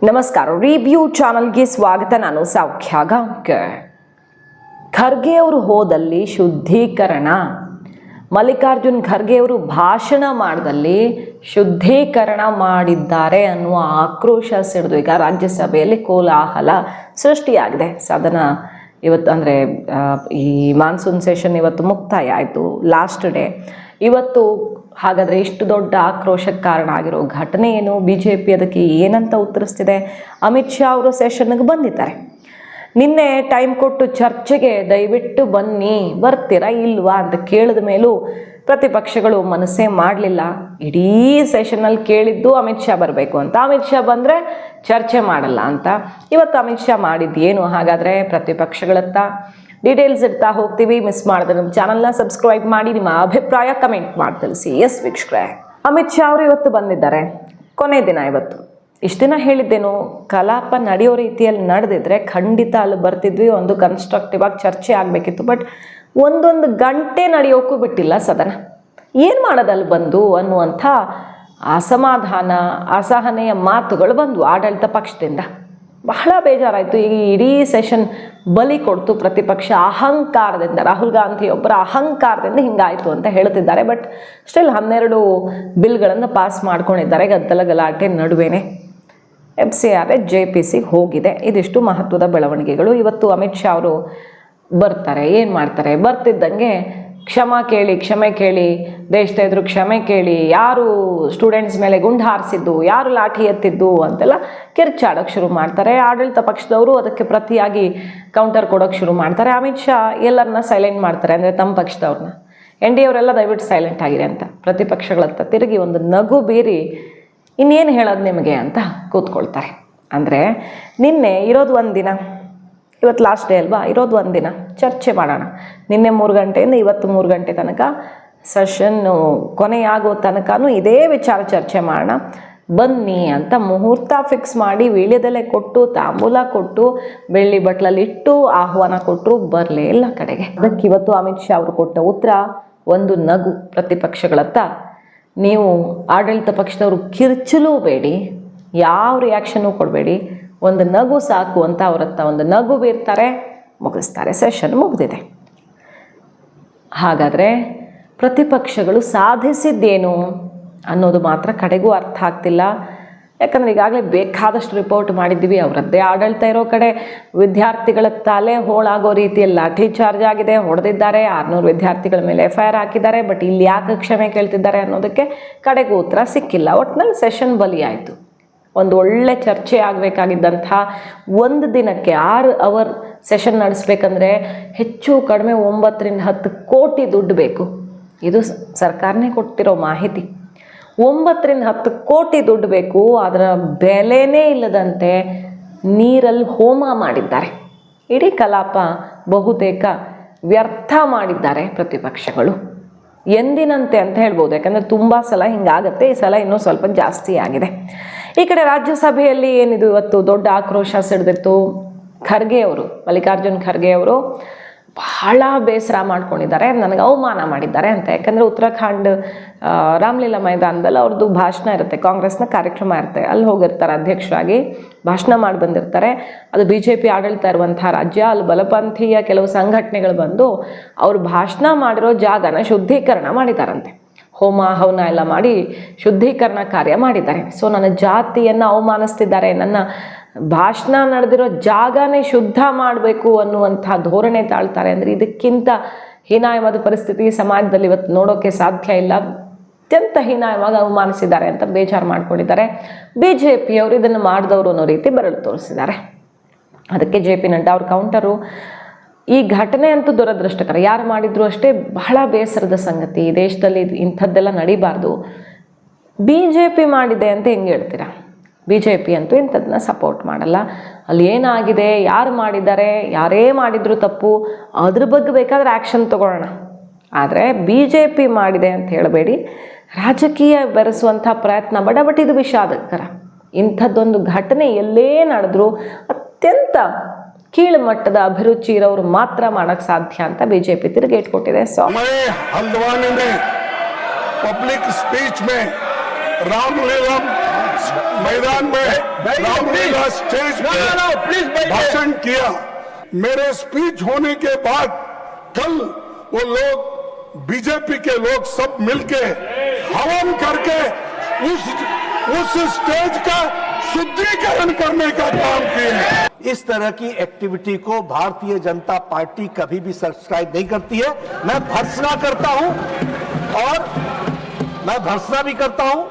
ನಮಸ್ಕಾರ, ರಿವ್ಯೂ ಚಾನಲ್ಗೆ ಸ್ವಾಗತ. ನಾನು ಸೌಖ್ಯ ಗಾಂವ್ಕರ್. ಖರ್ಗೆ ಅವರು ಹೋದಲ್ಲಿ ಶುದ್ಧೀಕರಣ, ಮಲ್ಲಿಕಾರ್ಜುನ್ ಖರ್ಗೆ ಅವರು ಭಾಷಣ ಮಾಡಿದಲ್ಲಿ ಶುದ್ಧೀಕರಣ ಮಾಡಿದ್ದಾರೆ ಅನ್ನುವ ಆಕ್ರೋಶ ಸಿಡಿದು ಈಗ ರಾಜ್ಯಸಭೆಯಲ್ಲಿ ಕೋಲಾಹಲ ಸೃಷ್ಟಿಯಾಗಿದೆ. ಸದನ ಇವತ್ತು ಅಂದರೆ ಈ ಮಾನ್ಸೂನ್ ಸೆಷನ್ ಇವತ್ತು ಮುಕ್ತಾಯ ಆಯಿತು, ಲಾಸ್ಟ್ ಡೇ ಇವತ್ತು. ಹಾಗಾದರೆ ಇಷ್ಟು ದೊಡ್ಡ ಆಕ್ರೋಶಕ್ಕೆ ಕಾರಣ ಆಗಿರೋ ಘಟನೆ ಏನು? ಬಿ ಜೆ ಪಿ ಅದಕ್ಕೆ ಏನಂತ ಉತ್ತರಿಸ್ತಿದೆ? ಅಮಿತ್ ಶಾ ಅವರು ಸೆಷನ್ಗೆ ಬಂದಿದ್ದಾರೆ. ನಿನ್ನೆ ಟೈಮ್ ಕೊಟ್ಟು ಚರ್ಚೆಗೆ ದಯವಿಟ್ಟು ಬನ್ನಿ, ಬರ್ತೀರಾ ಇಲ್ವಾ ಅಂತ ಕೇಳಿದ ಮೇಲೂ ಪ್ರತಿಪಕ್ಷಗಳು ಮನಸ್ಸೇ ಮಾಡಲಿಲ್ಲ. ಇಡೀ ಸೆಷನಲ್ಲಿ ಕೇಳಿದ್ದು ಅಮಿತ್ ಶಾ ಬರಬೇಕು ಅಂತ, ಅಮಿತ್ ಶಾ ಬಂದರೆ ಚರ್ಚೆ ಮಾಡಲ್ಲ ಅಂತ. ಇವತ್ತು ಅಮಿತ್ ಶಾ ಮಾಡಿದ್ದೇನು ಹಾಗಾದರೆ? ಪ್ರತಿಪಕ್ಷಗಳತ್ತ ಡೀಟೇಲ್ಸ್ ಇಡ್ತಾ ಹೋಗ್ತೀವಿ. ಮಿಸ್ ಮಾಡಿದ್ರೆ ನಮ್ಮ ಚಾನಲ್ನ ಸಬ್ಸ್ಕ್ರೈಬ್ ಮಾಡಿ, ನಿಮ್ಮ ಅಭಿಪ್ರಾಯ ಕಮೆಂಟ್ ಮಾಡಿ ತಿಳಿಸಿ. ಎಸ್ ವೀಕ್ಷಕರೇ, ಅಮಿತ್ ಶಾ ಅವರು ಇವತ್ತು ಬಂದಿದ್ದಾರೆ. ಕೊನೆ ದಿನ ಇವತ್ತು. ಇಷ್ಟು ದಿನ ಹೇಳಿದ್ದೇನು, ಕಲಾಪ ನಡೆಯೋ ರೀತಿಯಲ್ಲಿ ನಡೆದಿದ್ರೆ ಖಂಡಿತ ಅಲ್ಲಿ ಬರ್ತಿದ್ವಿ, ಒಂದು ಕನ್ಸ್ಟ್ರಕ್ಟಿವ್ ಆಗಿ ಚರ್ಚೆ ಆಗಬೇಕಿತ್ತು. ಬಟ್ ಒಂದೊಂದು ಗಂಟೆ ನಡೆಯೋಕ್ಕೂ ಬಿಟ್ಟಿಲ್ಲ ಸದನ. ಏನು ಮಾಡೋದಲ್ಲಿ ಬಂದು ಅನ್ನುವಂಥ ಅಸಮಾಧಾನ, ಅಸಹನೆಯ ಮಾತುಗಳು ಬಂದವು ಆಡಳಿತ ಪಕ್ಷದಿಂದ. ಬಹಳ ಬೇಜಾರಾಯಿತು. ಈಗ ಇಡೀ ಸೆಷನ್ ಬಲಿ ಕೊಡ್ತು ಪ್ರತಿಪಕ್ಷ ಅಹಂಕಾರದಿಂದ. ರಾಹುಲ್ ಗಾಂಧಿ ಒಬ್ಬರ ಅಹಂಕಾರದಿಂದ ಹಿಂಗಾಯಿತು ಅಂತ ಹೇಳ್ತಿದ್ದಾರೆ. ಬಟ್ ಸ್ಟಿಲ್ 12 ಬಿಲ್ಗಳನ್ನು ಪಾಸ್ ಮಾಡ್ಕೊಂಡಿದ್ದಾರೆ ಗದ್ದಲ ಗಲಾಟೆ ನಡುವೆನೇ. FCR JPC ಹೋಗಿದೆ. ಇದಿಷ್ಟು ಮಹತ್ವದ ಬೆಳವಣಿಗೆಗಳು. ಇವತ್ತು ಅಮಿತ್ ಶಾ ಅವರು ಬರ್ತಾರೆ. ಏನು ಮಾಡ್ತಾರೆ? ಬರ್ತಿದ್ದಂಗೆ ಕ್ಷಮೆ ಕೇಳಿ, ದೇಶದ ಎದುರು ಕ್ಷಮೆ ಕೇಳಿ, ಯಾರು ಸ್ಟೂಡೆಂಟ್ಸ್ ಮೇಲೆ ಗುಂಡು ಹಾರಿಸಿದ್ದು, ಯಾರು ಲಾಠಿ ಎತ್ತಿದ್ದು ಅಂತೆಲ್ಲ ಕಿರ್ಚಾಡೋಕ್ಕೆ ಶುರು ಮಾಡ್ತಾರೆ. ಆಡಳಿತ ಪಕ್ಷದವರು ಅದಕ್ಕೆ ಪ್ರತಿಯಾಗಿ ಕೌಂಟರ್ ಕೊಡೋಕ್ಕೆ ಶುರು ಮಾಡ್ತಾರೆ. ಅಮಿತ್ ಶಾ ಎಲ್ಲರನ್ನ ಸೈಲೆಂಟ್ ಮಾಡ್ತಾರೆ, ಅಂದರೆ ತಮ್ಮ ಪಕ್ಷದವ್ರನ್ನ. NDA ಅವರೆಲ್ಲ ದಯವಿಟ್ಟು ಸೈಲೆಂಟ್ ಆಗಿರಿ ಅಂತ ಪ್ರತಿಪಕ್ಷಗಳತ್ತ ತಿರುಗಿ ಒಂದು ನಗು ಬೀರಿ ಇನ್ನೇನು ಹೇಳೋದು ನಿಮಗೆ ಅಂತ ಕೂತ್ಕೊಳ್ತಾರೆ. ಅಂದರೆ ನಿನ್ನೆ ಇರೋದು ಒಂದು ದಿನ, ಇವತ್ತು ಲಾಸ್ಟ್ ಡೇ ಅಲ್ವಾ, ಇರೋದು ಒಂದು ದಿನ ಚರ್ಚೆ ಮಾಡೋಣ. ನಿನ್ನೆ 3 ಗಂಟೆಯಿಂದ ಇವತ್ತು 3 ಗಂಟೆ ತನಕ ಸೆಷನ್ನು ಕೊನೆಯಾಗೋ ತನಕನೂ ಇದೇ ವಿಚಾರ ಚರ್ಚೆ ಮಾಡೋಣ ಬನ್ನಿ ಅಂತ ಮುಹೂರ್ತ ಫಿಕ್ಸ್ ಮಾಡಿ ವೀಳ್ಯದೆಲೆ ಕೊಟ್ಟು, ತಾಂಬೂಲ ಕೊಟ್ಟು, ಬೆಳ್ಳಿ ಬಟ್ಲಲ್ಲಿ ಇಟ್ಟು ಆಹ್ವಾನ ಕೊಟ್ಟರು, ಬರಲೇ ಇಲ್ಲ ಕಡೆಗೆ. ಅದಕ್ಕೆ ಇವತ್ತು ಅಮಿತ್ ಶಾ ಅವರು ಕೊಟ್ಟ ಉತ್ತರ ಒಂದು ನಗು ಪ್ರತಿಪಕ್ಷಗಳತ್ತ. ನೀವು ಆಡಳಿತ ಪಕ್ಷದವರು ಕಿರ್ಚಲೂ ಬೇಡಿ, ಯಾವ ರಿಯಾಕ್ಷನ್ನು ಕೊಡಬೇಡಿ, ಒಂದು ನಗು ಸಾಕು ಅಂತ ಅವರತ್ತ ಒಂದು ನಗು ಬೀರ್ತಾರೆ, ಮುಗಿಸ್ತಾರೆ. ಸೆಷನ್ ಮುಗಿದಿದೆ. ಹಾಗಾದರೆ ಪ್ರತಿಪಕ್ಷಗಳು ಸಾಧಿಸಿದ್ದೇನು ಅನ್ನೋದು ಮಾತ್ರ ಕಡೆಗೂ ಅರ್ಥ ಆಗ್ತಿಲ್ಲ. ಯಾಕಂದರೆ ಈಗಾಗಲೇ ಬೇಕಾದಷ್ಟು ರಿಪೋರ್ಟ್ ಮಾಡಿದ್ದೀವಿ. ಅವರದ್ದೇ ಆಡಳಿತ ಇರೋ ಕಡೆ ವಿದ್ಯಾರ್ಥಿಗಳ ತಲೆ ಹೋಳಾಗೋ ರೀತಿಯಲ್ಲಿ ಲಾಠಿ ಚಾರ್ಜ್ ಆಗಿದೆ, ಹೊಡೆದಿದ್ದಾರೆ. 600 ವಿದ್ಯಾರ್ಥಿಗಳ ಮೇಲೆ FIR ಹಾಕಿದ್ದಾರೆ. ಬಟ್ ಇಲ್ಲಿ ಯಾಕೆ ಕ್ಷಮೆ ಕೇಳ್ತಿದ್ದಾರೆ ಅನ್ನೋದಕ್ಕೆ ಕಡೆಗೂ ಉತ್ತರ ಸಿಕ್ಕಿಲ್ಲ. ಒಟ್ಟಿನಲ್ಲಿ ಸೆಷನ್ ಬಲಿಯಾಯಿತು. ಒಂದು ಒಳ್ಳೆ ಚರ್ಚೆ ಆಗಬೇಕಾಗಿದ್ದಂಥ ಒಂದು ದಿನಕ್ಕೆ 6 ಅವರ್ ಸೆಷನ್ ನಡೆಸಬೇಕಂದ್ರೆ ಹೆಚ್ಚು ಕಡಿಮೆ 9 ರಿಂದ 10 ಕೋಟಿ ದುಡ್ಡು ಬೇಕು. ಇದು ಸರ್ಕಾರನೇ ಕೊಟ್ಟಿರೋ ಮಾಹಿತಿ. 9 ರಿಂದ 10 ಕೋಟಿ ದುಡ್ಡು ಬೇಕು. ಅದರ ಬೆಲೆನೇ ಇಲ್ಲದಂತೆ ನೀರಲ್ಲಿ ಹೋಮ ಮಾಡಿದ್ದಾರೆ. ಇಡೀ ಕಲಾಪ ಬಹುತೇಕ ವ್ಯರ್ಥ ಮಾಡಿದ್ದಾರೆ ಪ್ರತಿಪಕ್ಷಗಳು. ಎಂದಿನಂತೆ ಅಂತ ಹೇಳ್ಬೋದು. ಯಾಕಂದರೆ ತುಂಬ ಸಲ ಹಿಂಗಾಗತ್ತೆ, ಈ ಸಲ ಇನ್ನೂ ಸ್ವಲ್ಪ ಜಾಸ್ತಿ ಆಗಿದೆ. ಈ ಕಡೆ ರಾಜ್ಯಸಭೆಯಲ್ಲಿ ಏನಿದು ಇವತ್ತು ದೊಡ್ಡ ಆಕ್ರೋಶ ಸಿಡಿದಿತ್ತು. ಖರ್ಗೆ ಅವರು, ಮಲ್ಲಿಕಾರ್ಜುನ್ ಖರ್ಗೆ ಅವರು ಬಹಳ ಬೇಸರ ಮಾಡ್ಕೊಂಡಿದ್ದಾರೆ, ನನಗೆ ಅವಮಾನ ಮಾಡಿದ್ದಾರೆ ಅಂತ. ಯಾಕಂದರೆ ಉತ್ತರಾಖಂಡ್ ರಾಮಲೀಲಾ ಮೈದಾನದಲ್ಲಿ ಅವ್ರದ್ದು ಭಾಷಣ ಇರುತ್ತೆ, ಕಾಂಗ್ರೆಸ್ನ ಕಾರ್ಯಕ್ರಮ ಇರುತ್ತೆ. ಅಲ್ಲಿ ಹೋಗಿರ್ತಾರೆ ಅಧ್ಯಕ್ಷರಾಗಿ, ಭಾಷಣ ಮಾಡಿ ಬಂದಿರ್ತಾರೆ. ಅದು BJP ಆಡಳಿತ ಇರುವಂಥ ರಾಜ್ಯ. ಅಲ್ಲಿ ಬಲಪಂಥೀಯ ಕೆಲವು ಸಂಘಟನೆಗಳು ಬಂದು ಅವರು ಭಾಷಣ ಮಾಡಿರೋ ಜಾಗನ ಶುದ್ಧೀಕರಣ ಮಾಡಿದಾರಂತೆ. ಹೋಮ ಹವನ ಎಲ್ಲ ಮಾಡಿ ಶುದ್ಧೀಕರಣ ಕಾರ್ಯ ಮಾಡಿದ್ದಾರೆ. ಸೊ ನನ್ನ ಜಾತಿಯನ್ನು ಅವಮಾನಿಸ್ತಿದ್ದಾರೆ, ನನ್ನ ಭಾಷಣ ನಡೆದಿರೋ ಜಾಗನೇ ಶುದ್ಧ ಮಾಡಬೇಕು ಅನ್ನುವಂಥ ಧೋರಣೆ ತಾಳ್ತಾರೆ. ಅಂದರೆ ಇದಕ್ಕಿಂತ ಹೀನಾಯವಾದ ಪರಿಸ್ಥಿತಿ ಸಮಾಜದಲ್ಲಿ ಇವತ್ತು ನೋಡೋಕ್ಕೆ ಸಾಧ್ಯ ಇಲ್ಲ. ಅತ್ಯಂತ ಹೀನಾಯವಾಗಿ ಅವಮಾನಿಸಿದ್ದಾರೆ ಅಂತ ಬೇಜಾರು ಮಾಡ್ಕೊಂಡಿದ್ದಾರೆ. BJP ಅವರು ಇದನ್ನು ಮಾಡಿದವರು ಅನ್ನೋ ರೀತಿ ಬೆರಳು ತೋರಿಸಿದ್ದಾರೆ. ಅದಕ್ಕೆ JP ನಡ್ಡಾ ಅವ್ರ ಕೌಂಟರು, ಈ ಘಟನೆ ಅಂತೂ ದುರದೃಷ್ಟಕರ. ಯಾರು ಮಾಡಿದ್ರು ಅಷ್ಟೇ ಬಹಳ ಬೇಸರದ ಸಂಗತಿ. ಈ ದೇಶದಲ್ಲಿ ಇಂಥದ್ದೆಲ್ಲ ನಡಿಬಾರ್ದು. BJP ಮಾಡಿದೆ ಅಂತ ಹೆಂಗೆ ಹೇಳ್ತೀರಾ? BJP ಅಂತೂ ಇಂಥದ್ದನ್ನ ಸಪೋರ್ಟ್ ಮಾಡಲ್ಲ. ಅಲ್ಲಿ ಏನಾಗಿದೆ, ಯಾರು ಮಾಡಿದ್ದಾರೆ, ಯಾರೇ ಮಾಡಿದ್ರು ತಪ್ಪು, ಅದ್ರ ಬಗ್ಗೆ ಬೇಕಾದರೆ ಆ್ಯಕ್ಷನ್ ತಗೊಳ್ಳೋಣ. ಆದರೆ BJP ಮಾಡಿದೆ ಅಂತ ಹೇಳಬೇಡಿ, ರಾಜಕೀಯ ಬೆರೆಸುವಂಥ ಪ್ರಯತ್ನ ಬೇಡ. ಬಟ್ ಇದು ವಿಷಾದಕರ. ಇಂಥದ್ದೊಂದು ಘಟನೆ ಎಲ್ಲೇ ನಡೆದ್ರೂ ಅತ್ಯಂತ ಕೀಳು ಮಟ್ಟದ ಅಭಿರುಚಿ ಇರೋರು ಮಾತ್ರ ಮಾಡಕ್ಕೆ ಸಾಧ್ಯ ಅಂತ BJP ತಿರುಗೇಟ್ ಕೊಟ್ಟಿದೆ. ಸೊ हल्द्वानी में पब्लिक स्पीच में रामलीला मैदान में रामलीला स्टेज पे भाषण किया। मेरे स्पीच होने के बाद कल वो लोग बीजेपी के लोग सब मिलके हवन करके उस स्टेज का शुद्धिकरण करने का काम किए। इस तरह की एक्टिविटी को भारतीय जनता पार्टी कभी भी सब्सक्राइब नहीं करती है। मैं भर्त्सना करता हूं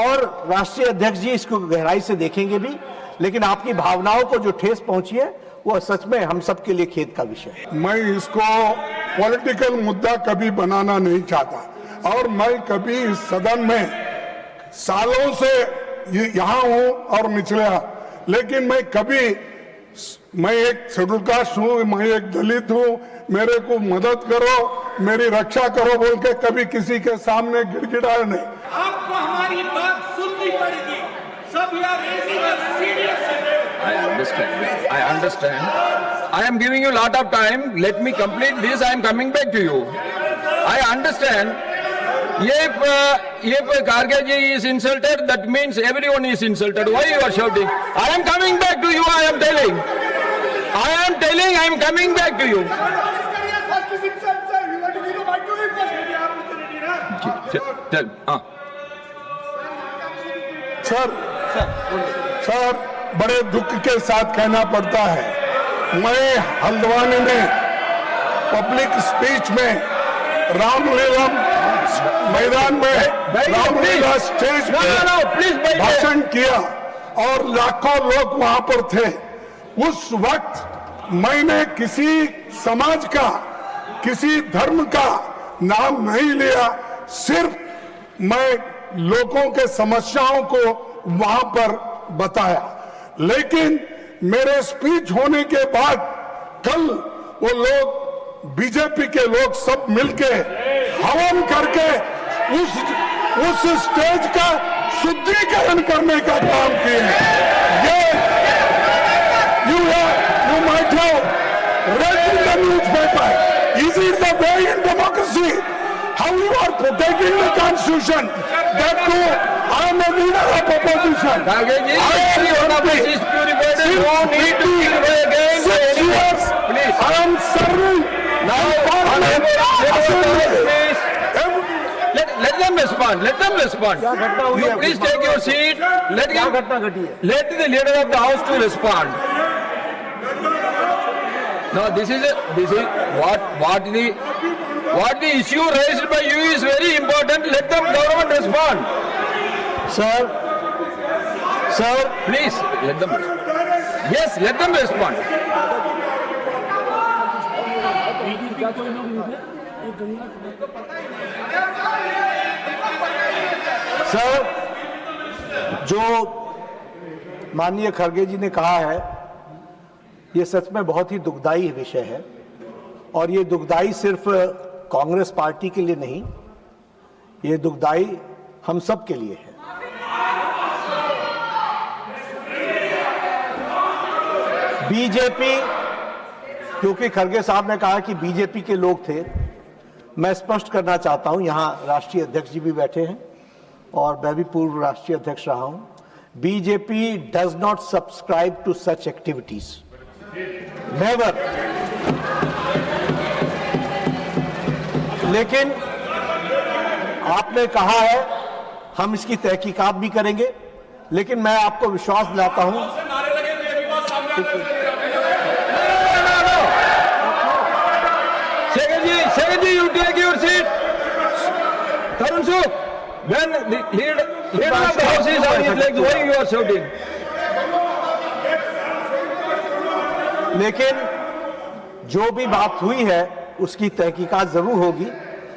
और राष्ट्रीय अध्यक्ष जी इसको गहराई से देखेंगे भी, लेकिन आपकी भावनाओं को जो ठेस पहुंची है वो सच में हम सब के लिए खेद का विषय है। मैं इसको पॉलिटिकल मुद्दा कभी बनाना नहीं चाहता और मैं कभी इस सदन में सालों से यहाँ हूं और निचला, लेकिन मैं एक शेड्यूल कास्ट हूं, मैं एक दलित हूं, मेरे को मदद करो, मेरी रक्षा करो बोल के कभी किसी के सामने गिड़गिड़ाया नहीं। आपको हमारी बात सुननी पड़ेगी। सब I understand. I am giving you a lot of time. Let me complete this. I am coming back to you. I understand. If Kharge ji is insulted, that means everyone is insulted. Why you are shouting? I am coming back to you. I am telling. I am coming back to you. Tell. Sir, बड़े दुख के साथ कहना पड़ता है, मैं हल्द्वानी में public speech में रामलीला मैदान में रामलीला स्टेज पे भाषण किया और लाखों लोग वहां पर थे। उस वक्त मैंने किसी समाज का, किसी धर्म का नाम नहीं लिया, सिर्फ मैं लोगों के समस्याओं को वहां पर बताया। लेकिन मेरे स्पीच होने के बाद कल वो लोग बीजेपी के लोग सब मिलके हवन करके उस स्टेज का शुद्धिकरण करने का काम किए। ये you might have read in the newspaper. Is it the way in democracy? How you are protecting the constitution? That too, I am a leader of opposition. I am serving. Let them respond. You please take your seat. Let the leader of the house to respond. No, this is what the issue raised by you is very important. Let the government respond. Sir, please let them respond. Yes, let them respond. Sir, जो माननीय खड़गे जी ने कहा है, ये सच में बहुत ही दुखदाई विषय है और ये दुखदाई सिर्फ कांग्रेस पार्टी के लिए नहीं, ये दुखदाई हम सब के लिए है। बीजेपी, क्योंकि खड़गे साहब ने कहा कि बीजेपी के लोग थे, मैं स्पष्ट करना चाहता हूं, यहां राष्ट्रीय अध्यक्ष जी भी बैठे हैं और मैं भी पूर्व राष्ट्रीय अध्यक्ष रहा हूं। BJP does not subscribe to such activities, never. लेकिन आपने कहा है हम इसकी तहकीकात भी करेंगे, लेकिन मैं आपको विश्वास दिलाता हूं। Second, you take your seat. Tarun Suk, when the leader of the house is on his legs, why you are shouting? लेकिन जो भी बात हुई है उसकी तहकीकात जरूर होगी,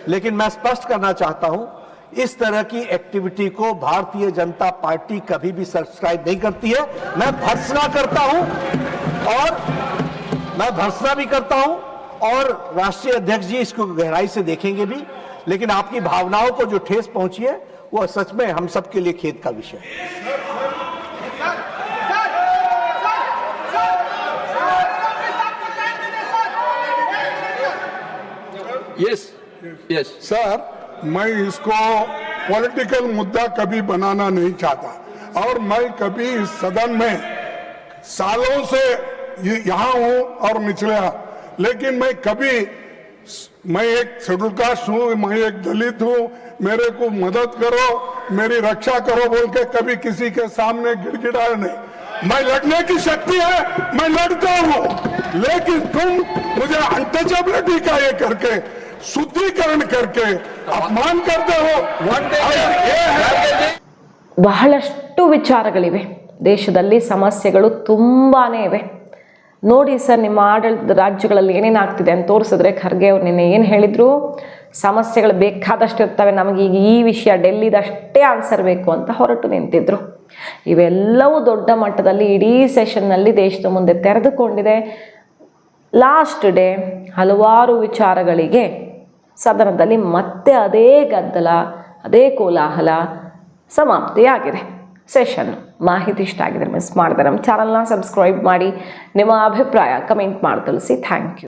लेकिन मैं स्पष्ट करना चाहता हूं, इस तरह की एक्टिविटी को भारतीय जनता पार्टी कभी भी सब्सक्राइब नहीं करती है। मैं भर्त्सना भी करता हूं और राष्ट्रीय अध्यक्ष जी इसको गहराई से देखेंगे भी, लेकिन आपकी भावनाओं को जो ठेस पहुंची है वो सच में हम सब के लिए खेद का विषय है। Yes. सर, मैं इसको पॉलिटिकल मुद्दा कभी बनाना नहीं चाहता और मैं कभी इस सदन में सालों से यहाँ हूँ और निचले, लेकिन मैं एक शेड्यूल कास्ट हूँ, मैं एक दलित हूँ, मेरे को मदद करो, मेरी रक्षा करो बोल के कभी किसी के सामने गिड़गिड़ाया नहीं। मैं लड़ने की शक्ति है, मैं लड़ता हूँ, लेकिन तुम मुझे अनटचेबिलिटी का ये करके शुद्धिकरण करके अपमान करते हो। ಬಹಳಷ್ಟು ವಿಚಾರಗಳಿವೆ, ದೇಶದಲ್ಲಿ ಸಮಸ್ಯೆಗಳು ತುಂಬಾನೇ ಇವೆ. ನೋಡಿ ಸರ್, ನಿಮ್ಮ ಆಡಳಿತ ರಾಜ್ಯಗಳಲ್ಲಿ ಏನೇನಾಗ್ತಿದೆ ಅಂತ ತೋರಿಸಿದ್ರೆ, ಖರ್ಗೆ ಅವ್ರು ನಿನ್ನೆ ಏನು ಹೇಳಿದ್ರು, ಸಮಸ್ಯೆಗಳು ಬೇಕಾದಷ್ಟು ಇರ್ತವೆ, ನಮಗೆ ಈಗ ಈ ವಿಷಯ ಡೆಲ್ಲಿದಷ್ಟೇ ಆನ್ಸರ್ ಬೇಕು ಅಂತ ಹೊರಟು ನಿಂತಿದ್ರು. ಇವೆಲ್ಲವೂ ದೊಡ್ಡ ಮಟ್ಟದಲ್ಲಿ ಇಡೀ ಸೆಷನ್ನಲ್ಲಿ ದೇಶದ ಮುಂದೆ ತೆರೆದುಕೊಂಡಿದೆ. ಲಾಸ್ಟ್ ಡೇ ಹಲವಾರು ವಿಚಾರಗಳಿಗೆ ಸದನದಲ್ಲಿ ಮತ್ತೆ ಅದೇ ಗದ್ದಲ, ಅದೇ ಕೋಲಾಹಲ ಸಮಾಪ್ತಿಯಾಗಿದೆ ಸೆಷನ್. ಮಾಹಿತಿ ಇಷ್ಟ ಆಗಿದ್ರೆ ಮಿಸ್ ಮಾಡಿದ್ರೆ ನಮ್ಮ ಚಾನಲ್ನ ಸಬ್ಸ್ಕ್ರೈಬ್ ಮಾಡಿ, ನಿಮ್ಮ ಅಭಿಪ್ರಾಯ ಕಮೆಂಟ್ ಮಾಡಿ ತಿಳಿಸಿ. Thank you.